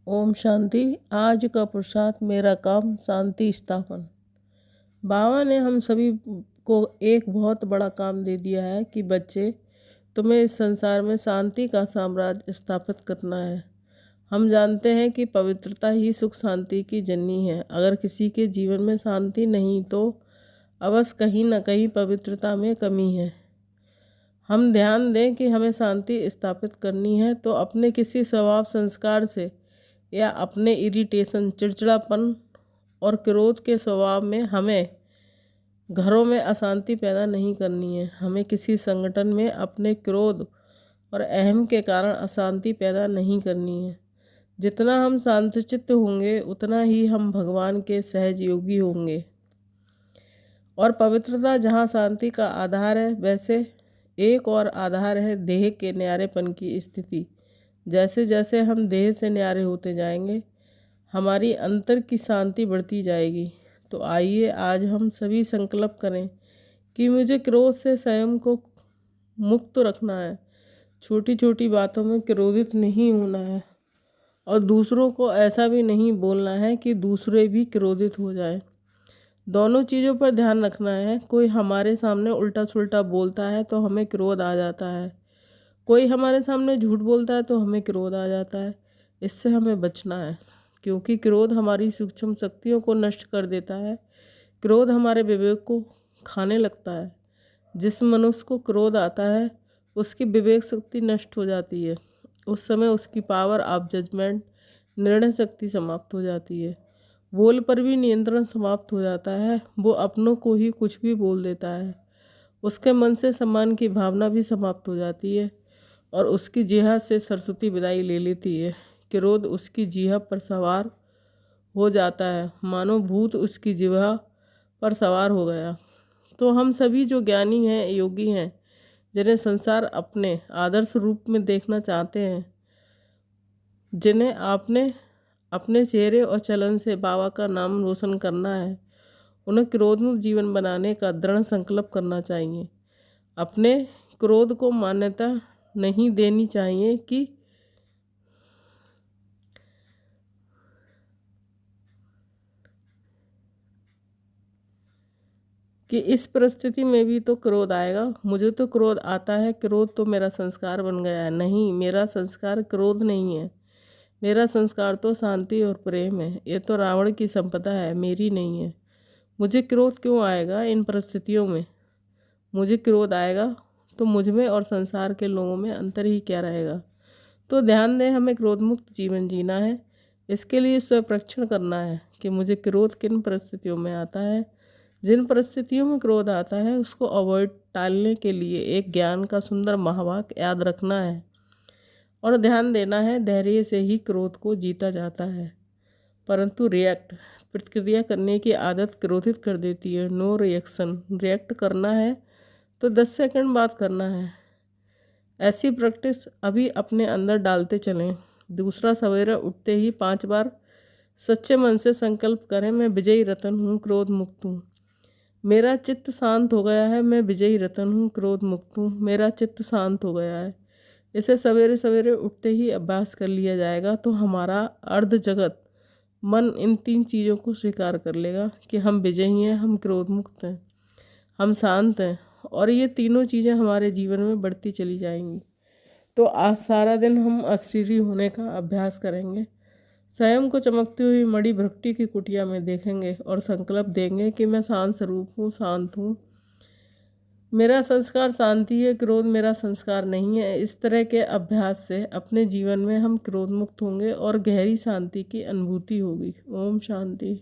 ओम शांति। आज का पुरुषार्थ मेरा काम शांति स्थापन। बाबा ने हम सभी को एक बहुत बड़ा काम दे दिया है कि बच्चे, तुम्हें इस संसार में शांति का साम्राज्य स्थापित करना है। हम जानते हैं कि पवित्रता ही सुख शांति की जननी है। अगर किसी के जीवन में शांति नहीं तो अवश्य कहीं न कहीं पवित्रता में कमी है। हम ध्यान दें कि हमें शांति स्थापित करनी है तो अपने किसी स्वभाव संस्कार से या अपने इरिटेशन, चिड़चिड़ापन और क्रोध के स्वभाव में हमें घरों में अशांति पैदा नहीं करनी है। हमें किसी संगठन में अपने क्रोध और अहम के कारण अशांति पैदा नहीं करनी है। जितना हम शांतचित्त होंगे उतना ही हम भगवान के सहज योगी होंगे। और पवित्रता जहाँ शांति का आधार है, वैसे एक और आधार है देह के न्यारेपन की स्थिति। जैसे जैसे हम देह से न्यारे होते जाएंगे, हमारी अंतर की शांति बढ़ती जाएगी। तो आइए आज हम सभी संकल्प करें कि मुझे क्रोध से स्वयं को मुक्त रखना है। छोटी छोटी बातों में क्रोधित नहीं होना है और दूसरों को ऐसा भी नहीं बोलना है कि दूसरे भी क्रोधित हो जाए। दोनों चीज़ों पर ध्यान रखना है। कोई हमारे सामने उल्टा सुल्टा बोलता है तो हमें क्रोध आ जाता है, कोई हमारे सामने झूठ बोलता है तो हमें क्रोध आ जाता है। इससे हमें बचना है, क्योंकि क्रोध हमारी सूक्ष्म शक्तियों को नष्ट कर देता है। क्रोध हमारे विवेक को खाने लगता है। जिस मनुष्य को क्रोध आता है उसकी विवेक शक्ति नष्ट हो जाती है। उस समय उसकी पावर ऑफ जजमेंट, निर्णय शक्ति समाप्त हो जाती है। बोल पर भी नियंत्रण समाप्त हो जाता है। वो अपनों को ही कुछ भी बोल देता है। उसके मन से सम्मान की भावना भी समाप्त हो जाती है और उसकी जिह्वा से सरस्वती विदाई ले लेती है। क्रोध उसकी जिह्वा पर सवार हो जाता है, मानो भूत उसकी जिह्वा पर सवार हो गया। तो हम सभी जो ज्ञानी हैं, योगी हैं, जिन्हें संसार अपने आदर्श रूप में देखना चाहते हैं, जिन्हें आपने अपने चेहरे और चलन से बाबा का नाम रोशन करना है, उन्हें क्रोधमुक्त जीवन बनाने का दृढ़ संकल्प करना चाहिए। अपने क्रोध को मान्यता नहीं देनी चाहिए कि इस परिस्थिति में भी तो क्रोध आएगा, मुझे तो क्रोध आता है, क्रोध तो मेरा संस्कार बन गया है। नहीं, मेरा संस्कार क्रोध नहीं है, मेरा संस्कार तो शांति और प्रेम है। ये तो रावण की संपदा है, मेरी नहीं है। मुझे क्रोध क्यों आएगा इन परिस्थितियों में? मुझे क्रोध आएगा तो मुझ में और संसार के लोगों में अंतर ही क्या रहेगा? तो ध्यान दें, हमें क्रोधमुक्त जीवन जीना है। इसके लिए स्वपरीक्षण करना है कि मुझे क्रोध किन परिस्थितियों में आता है। जिन परिस्थितियों में क्रोध आता है उसको अवॉइड, टालने के लिए एक ज्ञान का सुंदर महावाक्य याद रखना है और ध्यान देना है। धैर्य से ही क्रोध को जीता जाता है, परंतु प्रतिक्रिया करने की आदत क्रोधित कर देती है। No reaction. रिएक्ट करना है तो 10 सेकंड बाद करना है। ऐसी प्रैक्टिस अभी अपने अंदर डालते चलें। दूसरा, सवेरे उठते ही 5 बार सच्चे मन से संकल्प करें, मैं विजयी रतन हूँ, क्रोध मुक्त हूँ। मेरा चित्त शांत हो गया है, मैं विजयी रतन हूँ, क्रोध मुक्त हूँ। मेरा चित्त शांत हो गया है। इसे सवेरे सवेरे उठते ही अभ्यास कर लिया जाएगा तो हमारा अर्ध जगत मन इन 3 चीज़ों को स्वीकार कर लेगा कि हम विजयी हैं, हम क्रोध मुक्त हैं, हम शांत हैं, और ये तीनों चीज़ें हमारे जीवन में बढ़ती चली जाएंगी। तो आज सारा दिन हम अशरीरी होने का अभ्यास करेंगे। स्वयं को चमकती हुई मणि भ्रकुटी की कुटिया में देखेंगे और संकल्प देंगे कि मैं शांत स्वरूप हूँ, शांत हूँ, मेरा संस्कार शांति है, क्रोध मेरा संस्कार नहीं है। इस तरह के अभ्यास से अपने जीवन में हम क्रोध मुक्त होंगे और गहरी शांति की अनुभूति होगी। ओम शांति।